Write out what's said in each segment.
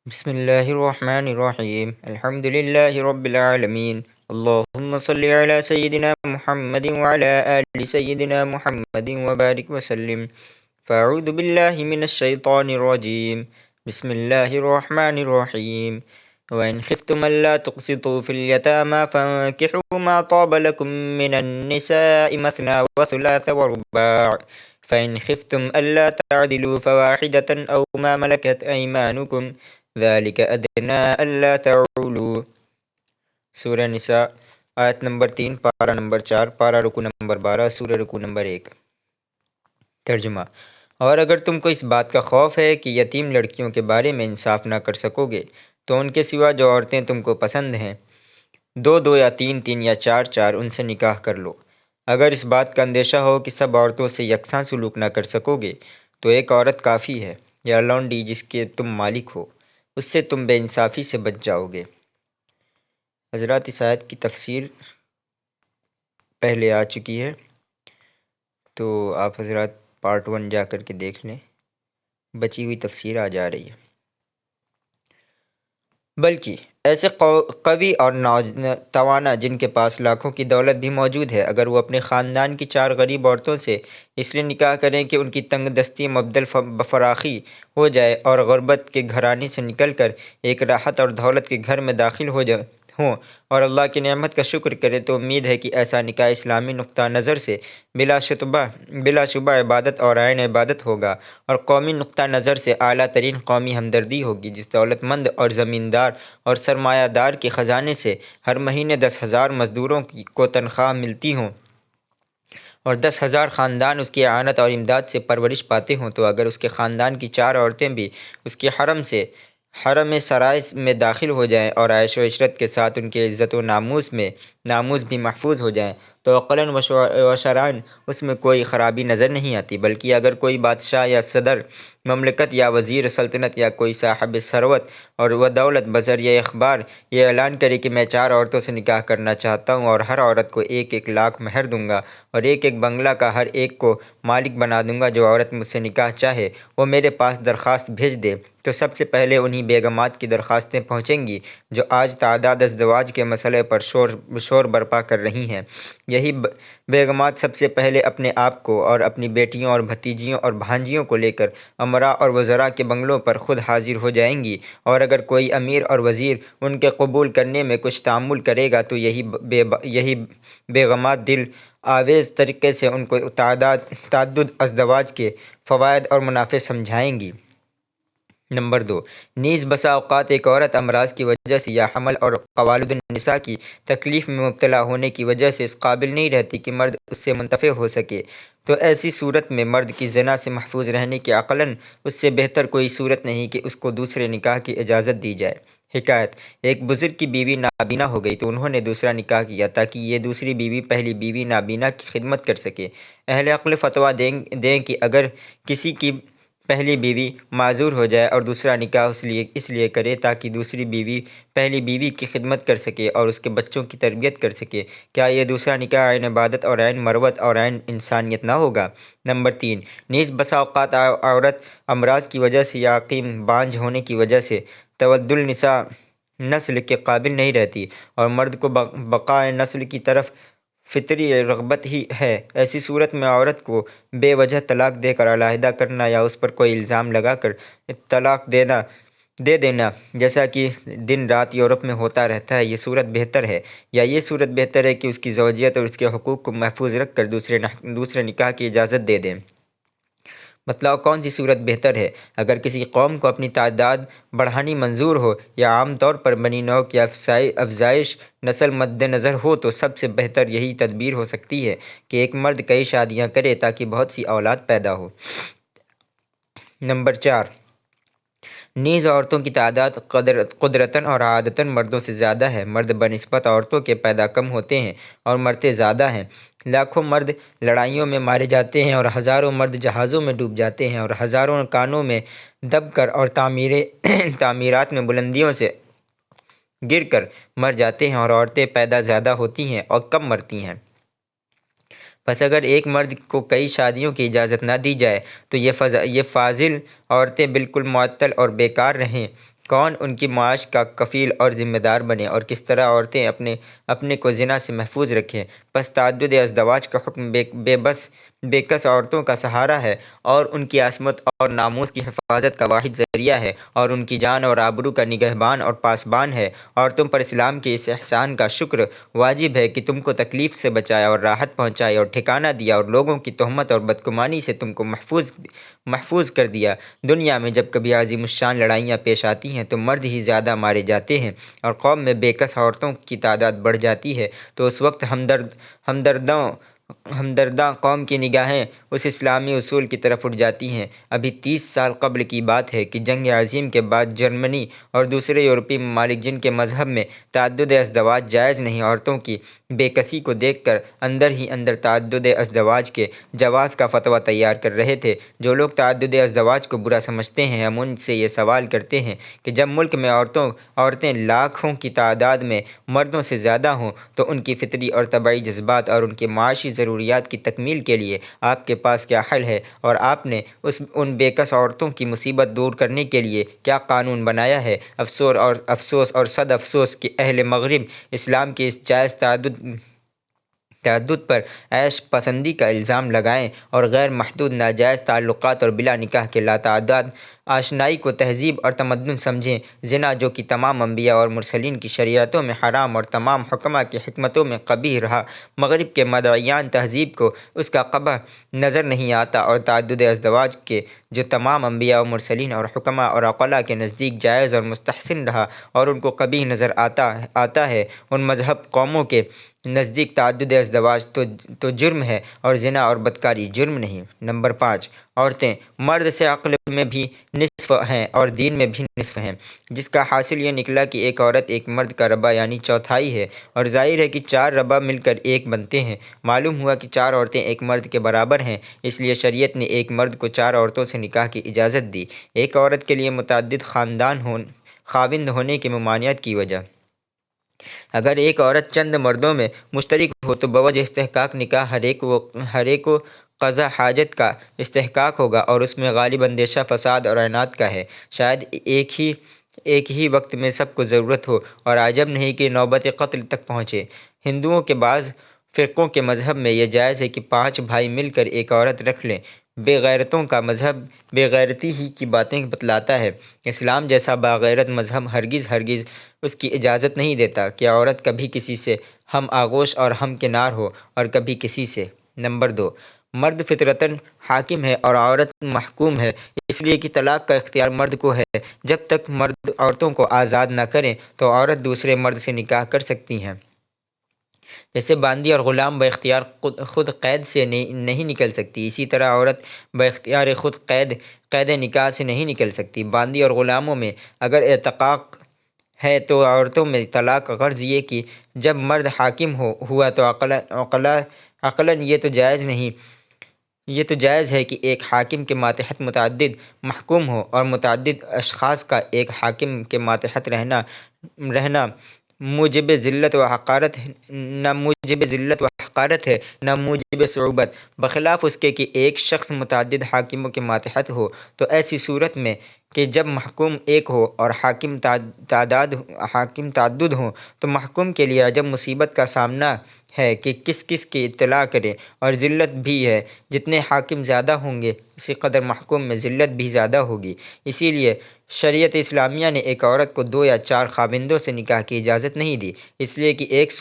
بسم اللہ الرحمن الرحیم الحمد للہ رب العالمین اللہم صلی علی سیدنا محمد وعلی آل سیدنا محمد وبارک وسلم فاعوذ باللہ من الشیطان الرجیم بسم اللہ الرحمن الرحیم وإن خفتم ألا تقسطوا في اليتامى فانكحوا ما طاب لكم من النساء مثنى وثلاث ورباع فإن خفتم ألا تعدلوا فواحدة أو ما ملكت أيمانكم ذلك ادنى الا تعولوا۔ سورہ نساء آیت نمبر 3، پارہ نمبر 4، پارہ رکوع نمبر 12، سورہ رکوع نمبر 1۔ ترجمہ: اور اگر تم کو اس بات کا خوف ہے کہ یتیم لڑکیوں کے بارے میں انصاف نہ کر سکو گے تو ان کے سوا جو عورتیں تم کو پسند ہیں، 2 یا 3 یا 4 ان سے نکاح کر لو۔ اگر اس بات کا اندیشہ ہو کہ سب عورتوں سے یکساں سلوک نہ کر سکو گے تو ایک عورت کافی ہے یا لونڈی جس کے تم مالک ہو، اس سے تم بے انصافی سے بچ جاؤ گے۔ حضرات، اس آیت کی تفسیر پہلے آ چکی ہے، تو آپ حضرات پارٹ 1 جا کر کے دیکھ لیں، بچی ہوئی تفسیر آ جا رہی ہے۔ بلکہ ایسے قوی اور توانا جن کے پاس لاکھوں کی دولت بھی موجود ہے، اگر وہ اپنے خاندان کی 4 غریب عورتوں سے اس لیے نکاح کریں کہ ان کی تنگ دستی مبدل بفراخی ہو جائے اور غربت کے گھرانے سے نکل کر ایک راحت اور دولت کے گھر میں داخل ہوں اور اللہ کی نعمت کا شکر کرے، تو امید ہے کہ ایسا نکاح اسلامی نقطہ نظر سے بلا شبہ عبادت اور عین عبادت ہوگا اور قومی نقطہ نظر سے اعلیٰ ترین قومی ہمدردی ہوگی۔ جس دولت مند اور زمیندار اور سرمایہ دار کے خزانے سے ہر مہینے 10,000 مزدوروں کو تنخواہ ملتی ہوں اور 10,000 خاندان اس کی اعانت اور امداد سے پرورش پاتے ہوں، تو اگر اس کے خاندان کی 4 عورتیں بھی اس کے حرم سرائے میں داخل ہو جائیں اور عیش و عشرت کے ساتھ ان کے عزت و ناموس بھی محفوظ ہو جائیں تو عقلاً و شرعاً اس میں کوئی خرابی نظر نہیں آتی۔ بلکہ اگر کوئی بادشاہ یا صدر مملکت یا وزیر سلطنت یا کوئی صاحب ثروت اور و دولت بذریعہ اخبار یہ اعلان کرے کہ میں 4 عورتوں سے نکاح کرنا چاہتا ہوں اور ہر عورت کو 1 لاکھ مہر دوں گا اور 1 بنگلہ کا ہر ایک کو مالک بنا دوں گا، جو عورت مجھ سے نکاح چاہے وہ میرے پاس درخواست بھیج دے، تو سب سے پہلے انہی بیگمات کی درخواستیں پہنچیں گی جو آج تعداد ازدواج کے مسئلے پر شور برپا کر رہی ہیں۔ یہی بیگمات سب سے پہلے اپنے آپ کو اور اپنی بیٹیوں اور بھتیجیوں اور بھانجیوں کو لے کر امراء اور وزراء کے بنگلوں پر خود حاضر ہو جائیں گی، اور اگر کوئی امیر اور وزیر ان کے قبول کرنے میں کچھ تعمل کرے گا تو یہی بیگمات دل آویز طریقے سے ان کو تعدد ازدواج کے فوائد اور منافع سمجھائیں گی۔ نمبر 2، نیز بسا اوقات ایک عورت امراض کی وجہ سے یا حمل اور قوالد النساء کی تکلیف میں مبتلا ہونے کی وجہ سے اس قابل نہیں رہتی کہ مرد اس سے منتفع ہو سکے، تو ایسی صورت میں مرد کی زنا سے محفوظ رہنے کی عقلاً اس سے بہتر کوئی صورت نہیں کہ اس کو دوسرے نکاح کی اجازت دی جائے۔ حکایت: ایک بزرگ کی بیوی نابینا ہو گئی تو انہوں نے دوسرا نکاح کیا تاکہ یہ دوسری بیوی پہلی بیوی نابینا کی خدمت کر سکے۔ اہل عقل فتویٰ دیں کہ اگر کسی کی پہلی بیوی معذور ہو جائے اور دوسرا نکاح اس لیے کرے تاکہ دوسری بیوی پہلی بیوی کی خدمت کر سکے اور اس کے بچوں کی تربیت کر سکے، کیا یہ دوسرا نکاح عین عبادت اور عین مروت اور عین انسانیت نہ ہوگا؟ نمبر 3، نیز بسا اوقات عورت امراض کی وجہ سے یا عقیم بانجھ ہونے کی وجہ سے تودد النساء نسل کے قابل نہیں رہتی اور مرد کو بقائے نسل کی طرف فطری رغبت ہی ہے۔ ایسی صورت میں عورت کو بے وجہ طلاق دے کر علیحدہ کرنا یا اس پر کوئی الزام لگا کر طلاق دے دینا، جیسا کہ دن رات یورپ میں ہوتا رہتا ہے، یہ صورت بہتر ہے، یا یہ صورت بہتر ہے کہ اس کی زوجیت اور اس کے حقوق کو محفوظ رکھ کر دوسرے نکاح کی اجازت دے دیں۔ بتلاؤ کون سی صورت بہتر ہے؟ اگر کسی قوم کو اپنی تعداد بڑھانی منظور ہو یا عام طور پر بنی نوع کی افزائش نسل مد نظر ہو تو سب سے بہتر یہی تدبیر ہو سکتی ہے کہ ایک مرد کئی شادیاں کرے تاکہ بہت سی اولاد پیدا ہو۔ نمبر 4، نیز عورتوں کی تعداد قدرتاً اور عادتاً مردوں سے زیادہ ہے۔ مرد بنسبت عورتوں کے پیدا کم ہوتے ہیں اور مرتے زیادہ ہیں۔ لاکھوں مرد لڑائیوں میں مارے جاتے ہیں اور ہزاروں مرد جہازوں میں ڈوب جاتے ہیں اور ہزاروں کانوں میں دب کر اور تعمیرات میں بلندیوں سے گر کر مر جاتے ہیں، اور عورتیں پیدا زیادہ ہوتی ہیں اور کم مرتی ہیں۔ بس اگر ایک مرد کو کئی شادیوں کی اجازت نہ دی جائے تو یہ فاضل عورتیں بالکل معطل اور بیکار رہیں کون ان کی معاش کا کفیل اور ذمہ دار بنے اور کس طرح عورتیں اپنے کو زنا سے محفوظ رکھیں۔ پس تعدد ازدواج کا حکم بے کس عورتوں کا سہارا ہے اور ان کی عصمت اور ناموس کی حفاظت کا واحد ذریعہ ہے اور ان کی جان اور آبرو کا نگہبان اور پاسبان ہے۔ عورتوں پر اسلام کے اس احسان کا شکر واجب ہے کہ تم کو تکلیف سے بچایا اور راحت پہنچائی اور ٹھکانہ دیا اور لوگوں کی تہمت اور بدگمانی سے تم کو محفوظ کر دیا۔ دنیا میں جب کبھی عظیم الشان لڑائیاں پیش آتی ہیں تو مرد ہی زیادہ مارے جاتے ہیں اور قوم میں بے کس عورتوں کی تعداد بڑھ جاتی ہے، تو اس وقت ہمدرداں قوم کی نگاہیں اس اسلامی اصول کی طرف اٹھ جاتی ہیں۔ ابھی 30 سال قبل کی بات ہے کہ جنگ عظیم کے بعد جرمنی اور دوسرے یورپی ممالک جن کے مذہب میں تعدد ازدواج جائز نہیں، عورتوں کی بے کسی کو دیکھ کر اندر ہی اندر تعدد ازدواج کے جواز کا فتویٰ تیار کر رہے تھے۔ جو لوگ تعدد ازدواج کو برا سمجھتے ہیں، ہم ان سے یہ سوال کرتے ہیں کہ جب ملک میں عورتیں لاکھوں کی تعداد میں مردوں سے زیادہ ہوں تو ان کی فطری اور طبعی جذبات اور ان کی معاشی ضروریات کی تکمیل کے لیے آپ کے پاس کیا حل ہے، اور آپ نے ان بے کس عورتوں کی مصیبت دور کرنے کے لیے کیا قانون بنایا ہے؟ افسوس اور صد افسوس کہ اہل مغرب اسلام کے اس جائز تعدد پر عیش پسندی کا الزام لگائیں اور غیر محدود ناجائز تعلقات اور بلا نکاح کے لاتعداد آشنائی کو تہذیب اور تمدن سمجھیں۔ زنا جو کہ تمام انبیاء اور مرسلین کی شریعتوں میں حرام اور تمام حکماء کی حکمتوں میں قبیح رہا، مغرب کے مدعیان تہذیب کو اس کا قبح نظر نہیں آتا، اور تعدد ازدواج کے جو تمام انبیاء و مرسلین اور حکماء اور عقلاء کے نزدیک جائز اور مستحسن رہا اور ان کو قبیح نظر آتا ہے، ان مذہب قوموں کے نزدیک تعدد ازدواج تو جرم ہے اور زنا اور بدکاری جرم نہیں۔ نمبر 5، عورتیں مرد سے عقل میں بھی نصف ہیں اور دین میں بھی نصف ہیں، جس کا حاصل یہ نکلا کہ ایک عورت ایک مرد کا ربع یعنی چوتھائی ہے، اور ظاہر ہے کہ 4 ربع مل کر ایک بنتے ہیں۔ معلوم ہوا کہ 4 عورتیں ایک مرد کے برابر ہیں، اس لیے شریعت نے ایک مرد کو 4 عورتوں سے نکاح کی اجازت دی۔ ایک عورت کے لیے متعدد خاوند ہونے کی ممانعت کی وجہ: اگر ایک عورت چند مردوں میں مشترک ہو تو بوجہ استحقاق نکاح ہر ایک کو قضا حاجت کا استحقاق ہوگا، اور اس میں غالب اندیشہ فساد اور عناد کا ہے۔ شاید ایک ہی وقت میں سب کو ضرورت ہو، اور عجب نہیں کہ نوبت قتل تک پہنچے۔ ہندوؤں کے بعض فرقوں کے مذہب میں یہ جائز ہے کہ 5 بھائی مل کر ایک عورت رکھ لیں۔ بے غیرتوں کا مذہب بے غیرتی ہی کی باتیں بتلاتا ہے۔ اسلام جیسا باغیرت مذہب ہرگز اس کی اجازت نہیں دیتا کہ عورت کبھی کسی سے ہم آغوش اور ہم کنار ہو اور کبھی کسی سے۔ نمبر 2، مرد فطرتاً حاکم ہے اور عورت محکوم ہے، اس لیے کہ طلاق کا اختیار مرد کو ہے۔ جب تک مرد عورتوں کو آزاد نہ کریں تو عورت دوسرے مرد سے نکاح کر سکتی ہیں۔ جیسے باندی اور غلام باختیار خود قید سے نہیں نکل سکتی، اسی طرح عورت باختیار خود قید نکاح سے نہیں نکل سکتی۔ باندی اور غلاموں میں اگر اعتقاق ہے تو عورتوں میں طلاق غرض یہ کہ جب مرد حاکم ہوا تو عقلاً یہ تو جائز ہے کہ ایک حاکم کے ماتحت متعدد محکوم ہو، اور متعدد اشخاص کا ایک حاکم کے ماتحت رہنا موجب ذلت و حقارت ہے نہ موجب صعوبت، بخلاف اس کے کہ ایک شخص متعدد حاکموں کے ماتحت ہو۔ تو ایسی صورت میں کہ جب محکوم ایک ہو اور حاکم تعدد ہوں تو محکوم کے لیے عجب مصیبت کا سامنا ہے کہ کس کی اطلاع کرے، اور ذلت بھی ہے۔ جتنے حاکم زیادہ ہوں گے اسی قدر محکوم میں ذلت بھی زیادہ ہوگی۔ اسی لیے شریعت اسلامیہ نے ایک عورت کو 2 یا 4 خاوندوں سے نکاح کی اجازت نہیں دی، اس لیے کہ اس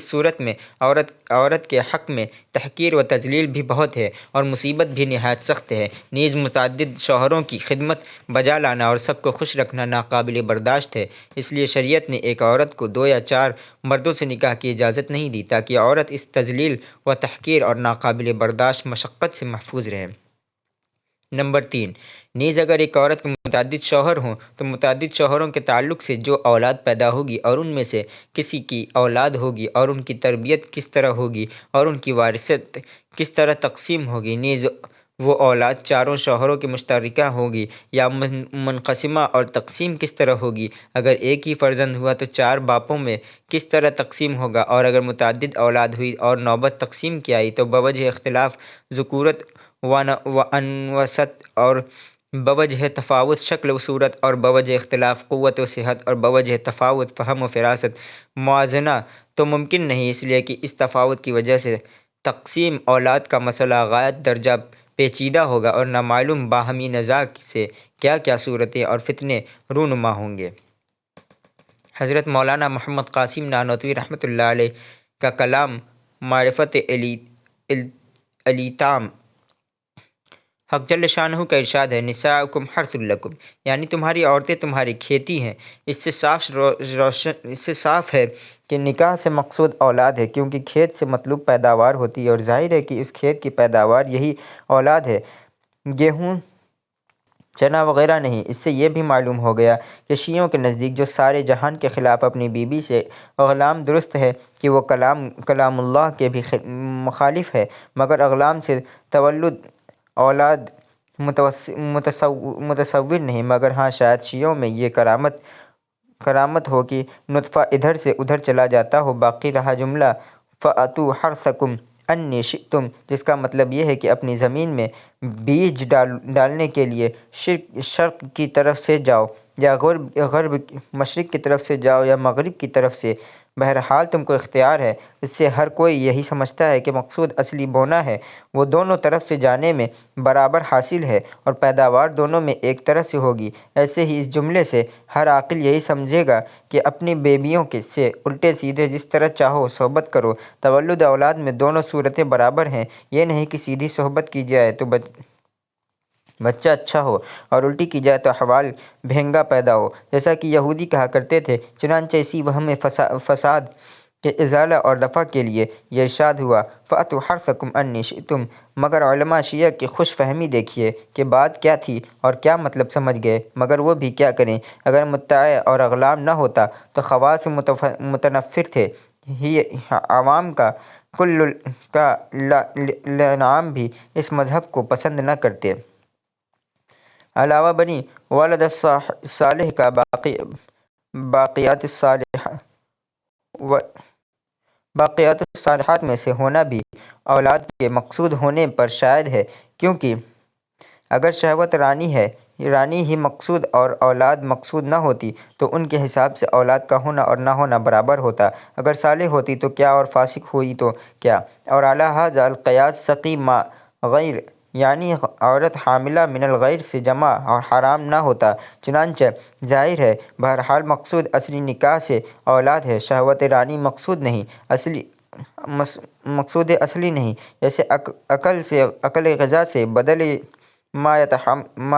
صورت میں عورت کے حق میں تحقیر و تذلیل بھی بہت ہے اور مصیبت بھی نہایت سخت ہے۔ نیز متعدد شوہروں کی خدمت بجا لانا اور سب کو خوش رکھنا ناقابل برداشت ہے، اس لیے شریعت نے ایک عورت کو 2 یا 4 مردوں سے نکاح کی اجازت نہیں دی تاکہ عورت اس تذلیل و تحقیر اور ناقابل برداشت مشقت سے محفوظ رہے۔ نمبر 3، نیز اگر ایک عورت کے متعدد شوہر ہوں تو متعدد شوہروں کے تعلق سے جو اولاد پیدا ہوگی اور ان میں سے کسی کی اولاد ہوگی اور ان کی تربیت کس طرح ہوگی اور ان کی وراثت کس طرح تقسیم ہوگی، نیز وہ اولاد چاروں شوہروں کی مشترکہ ہوگی یا منقسمہ، اور تقسیم کس طرح ہوگی۔ اگر ایک ہی فرزند ہوا تو 4 باپوں میں کس طرح تقسیم ہوگا، اور اگر متعدد اولاد ہوئی اور نوبت تقسیم کی آئی تو بوجہ اختلاف ذکورت و انوثت اور بوجہ تفاوت شکل و صورت اور بوجہ اختلاف قوت و صحت اور بوجہ تفاوت فہم و فراست موازنہ تو ممکن نہیں، اس لیے کہ اس تفاوت کی وجہ سے تقسیم اولاد کا مسئلہ غایت درجہ پیچیدہ ہوگا اور نامعلوم باہمی نزاع سے کیا کیا صورتیں اور فتنے رونما ہوں گے۔ حضرت مولانا محمد قاسم نانوتوی رحمۃ اللہ علیہ کا کلام معرفت الیتام۔ حق جل شانہ کا ارشاد ہے، نساؤکم حرث لکم، یعنی تمہاری عورتیں تمہاری کھیتی ہیں۔ اس سے صاف ہے کہ نکاح سے مقصود اولاد ہے، کیونکہ کھیت سے مطلوب پیداوار ہوتی ہے اور ظاہر ہے کہ اس کھیت کی پیداوار یہی اولاد ہے، گیہوں چنا وغیرہ نہیں۔ اس سے یہ بھی معلوم ہو گیا کہ شیعوں کے نزدیک جو سارے جہان کے خلاف اپنی بیوی سے اغلام درست ہے کہ وہ کلام اللہ کے بھی مخالف ہے، مگر اغلام سے تولد اولاد متصور نہیں، مگر ہاں شاید شیعوں میں یہ کرامت ہو کہ نطفہ ادھر سے ادھر چلا جاتا ہو۔ باقی رہا جملہ فَأْتُوا حَرْثَكُمْ أَنَّىٰ شِئْتُمْ، جس کا مطلب یہ ہے کہ اپنی زمین میں بیج ڈالنے کے لیے شرق کی طرف سے جاؤ یا مشرق کی طرف سے جاؤ یا مغرب کی طرف سے، بہرحال تم کو اختیار ہے۔ اس سے ہر کوئی یہی سمجھتا ہے کہ مقصود اصلی بونا ہے، وہ دونوں طرف سے جانے میں برابر حاصل ہے اور پیداوار دونوں میں ایک طرح سے ہوگی۔ ایسے ہی اس جملے سے ہر عاقل یہی سمجھے گا کہ اپنی بیویوں سے الٹے سیدھے جس طرح چاہو صحبت کرو، تولد اولاد میں دونوں صورتیں برابر ہیں۔ یہ نہیں کہ سیدھی صحبت کی جائے تو بچہ اچھا ہو اور الٹی کی جائے تو احوال بھینگا پیدا ہو، جیسا کہ یہودی کہا کرتے تھے۔ چنانچہ اسی وہم فساد کے ازالہ اور دفع کے لیے یہ ارشاد ہوا فَأْتُوا حَرْثَكُمْ أَنَّىٰ شِئْتُمْ۔ مگر علماء شیعہ کی خوش فہمی دیکھیے کہ بات کیا تھی اور کیا مطلب سمجھ گئے، مگر وہ بھی کیا کریں۔ اگر مدعا اور اغلام نہ ہوتا تو خواص متنفر تھے ہی عوام کا کل کا لانعام بھی اس مذہب کو پسند نہ کرتے۔ علاوہ بنی والد صالح کا باقیات الصالحات میں سے ہونا بھی اولاد کے مقصود ہونے پر شاہد ہے، کیونکہ اگر شہوت رانی ہی مقصود اور اولاد مقصود نہ ہوتی تو ان کے حساب سے اولاد کا ہونا اور نہ ہونا برابر ہوتا۔ اگر صالح ہوتی تو کیا اور فاسق ہوئی تو کیا۔ اور علی ھذا القیاس سقی ما غیر، یعنی عورت حاملہ من الغیر سے جمع اور حرام نہ ہوتا۔ چنانچہ ظاہر ہے بہرحال مقصود اصلی نکاح سے اولاد ہے، شہوت رانی مقصود اصلی نہیں۔ جیسے عقل غذا سے بدل ما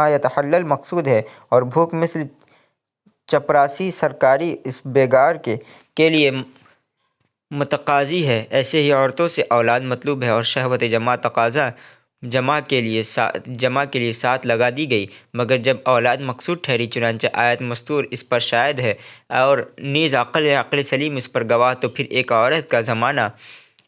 یتحلل مقصود ہے اور بھوک مثل چپراسی سرکاری اس بیگار کے لیے متقاضی ہے، ایسے ہی عورتوں سے اولاد مطلوب ہے اور شہوت جمع تقاضا جمع کے لیے ساتھ لگا دی گئی، مگر جب اولاد مقصود ٹھہری، چنانچہ آیت مستور اس پر شاہد ہے اور نیز عقل سلیم اس پر گواہ، تو پھر ایک عورت کا زمانہ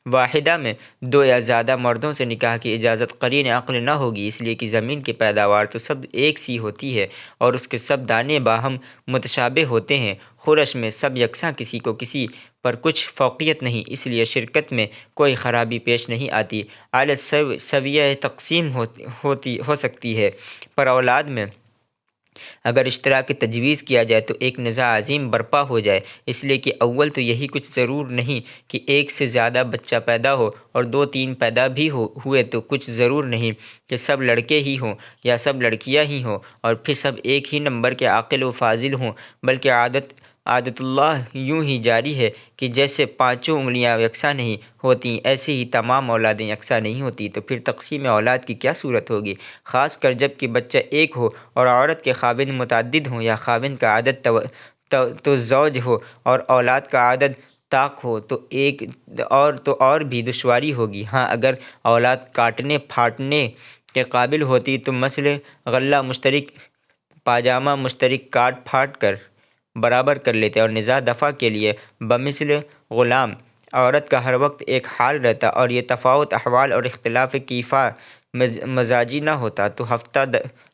واحدہ میں دو یا زیادہ مردوں سے نکاح کی اجازت قرین عقل نہ ہوگی، اس لیے کہ زمین کی پیداوار تو سب ایک سی ہوتی ہے اور اس کے سب دانے باہم متشابہ ہوتے ہیں، خورش میں سب یکساں، کسی کو کسی پر کچھ فوقیت نہیں، اس لیے شرکت میں کوئی خرابی پیش نہیں آتی، اعلی سویہ تقسیم ہو سکتی ہے۔ پر اولاد میں اگر اشتراک تجویز کیا جائے تو ایک نزاع عظیم برپا ہو جائے، اس لیے کہ اول تو یہی کچھ ضرور نہیں کہ ایک سے زیادہ بچہ پیدا ہو، اور دو تین پیدا بھی ہوئے تو کچھ ضرور نہیں کہ سب لڑکے ہی ہوں یا سب لڑکیاں ہی ہوں، اور پھر سب ایک ہی نمبر کے عاقل و فاضل ہوں، بلکہ عادت اللہ یوں ہی جاری ہے کہ جیسے پانچوں انگلیاں یکساں نہیں ہوتیں، ایسے ہی تمام اولادیں یکساں نہیں ہوتی، تو پھر تقسیم اولاد کی کیا صورت ہوگی، خاص کر جب کہ بچہ ایک ہو اور عورت کے خاوند متعدد ہوں، یا خاوند کا عدد تو زوج ہو اور اولاد کا عدد طاق ہو، تو اور بھی دشواری ہوگی۔ ہاں اگر اولاد کاٹنے پھاٹنے کے قابل ہوتی تو مثل غلہ مشترک پاجامہ مشترک کاٹ پھاٹ کر برابر کر لیتے، اور نزاع دفع کے لیے بمثل غلام عورت کا ہر وقت ایک حال رہتا، اور یہ تفاوت احوال اور اختلاف کیفیہ مزاجی نہ ہوتا، تو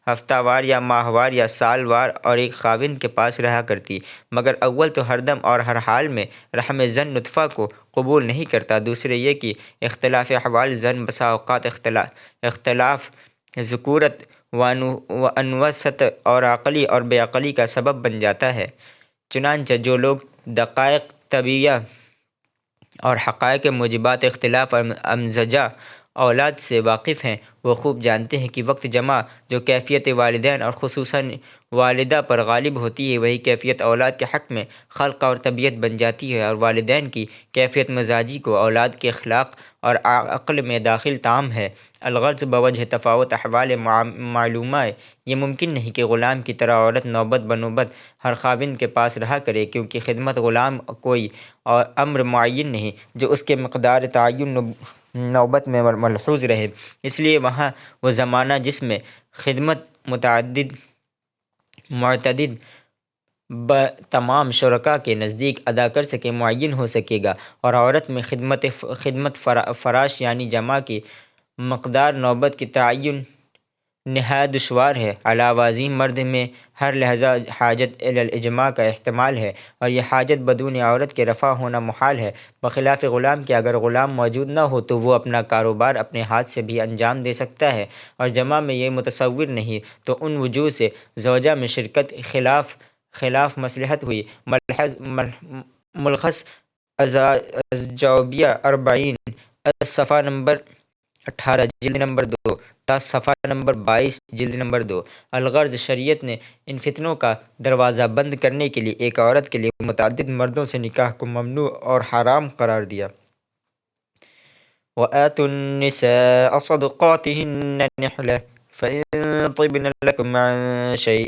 ہفتہ وار یا ماہ وار یا سال وار اور ایک خاوند کے پاس رہا کرتی، مگر اول تو ہر دم اور ہر حال میں رحم زن نطفہ کو قبول نہیں کرتا، دوسرے یہ کہ اختلاف احوال زن بسا اوقات اختلاف ذکورت وانوثت اور عقلی اور بے عقلی کا سبب بن جاتا ہے۔ چنانچہ جو لوگ دقائق طبیعیہ اور حقائق موجبات اختلاف اور امزجہ اولاد سے واقف ہیں، وہ خوب جانتے ہیں کہ وقت جمع جو کیفیت والدین اور خصوصاً والدہ پر غالب ہوتی ہے، وہی کیفیت اولاد کے حق میں خلق اور طبیعت بن جاتی ہے، اور والدین کی کیفیت مزاجی کو اولاد کے اخلاق اور عقل میں داخل تام ہے۔ الغرض بوجہ تفاوت احوال معلومہ یہ ممکن نہیں کہ غلام کی طرح عورت نوبت بنوبت ہر خاوند کے پاس رہا کرے، کیونکہ خدمت غلام کوئی اور امر معین نہیں جو اس کے مقدار تعین نوبت میں ملحوظ رہے، اس لیے وہاں وہ زمانہ جس میں خدمت معتدد تمام شرکاء کے نزدیک ادا کر سکے معین ہو سکے گا، اور عورت میں خدمت فراش یعنی جمع کی مقدار نوبت کی تعین نہایت دشوار ہے۔ علاوہ ازیں مرد میں ہر لحظہ حاجت الی الاجماع کا احتمال ہے، اور یہ حاجت بدون عورت کے رفع ہونا محال ہے، بخلاف غلام کے۔ اگر غلام موجود نہ ہو تو وہ اپنا کاروبار اپنے ہاتھ سے بھی انجام دے سکتا ہے، اور جمع میں یہ متصور نہیں تو ان وجوہ سے زوجہ میں شرکت خلاف مصلحت ہوئی۔ ملخص الزوجیہ 40 صفحہ نمبر 18 جلد نمبر 2 تا صفحہ نمبر 22 جلد نمبر 2۔ الغرض شریعت نے ان فتنوں کا دروازہ بند کرنے کے لیے ایک عورت کے لیے متعدد مردوں سے نکاح کو ممنوع اور حرام قرار دیا۔ وَآتُوا النِّسَاءَ صَدُقَاتِهِنَّ نِحْلَةً فَإِن طِبْنَ لَكُمْ عَن شَيْءٍ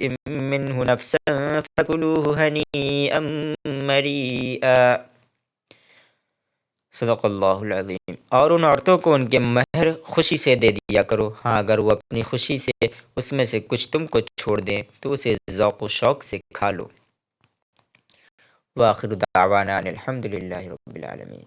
مِّنْهُ نَفْسًا فَكُلُوهُ هَنِيئًا مَرِيئًا۔ صدق اللہ العظیم۔ اور ان عورتوں کو ان کے مہر خوشی سے دے دیا کرو، ہاں اگر وہ اپنی خوشی سے اس میں سے کچھ تم کو چھوڑ دیں تو اسے ذوق و شوق سے کھا لو۔ وآخر دعوانا ان الحمد للہ رب العالمین۔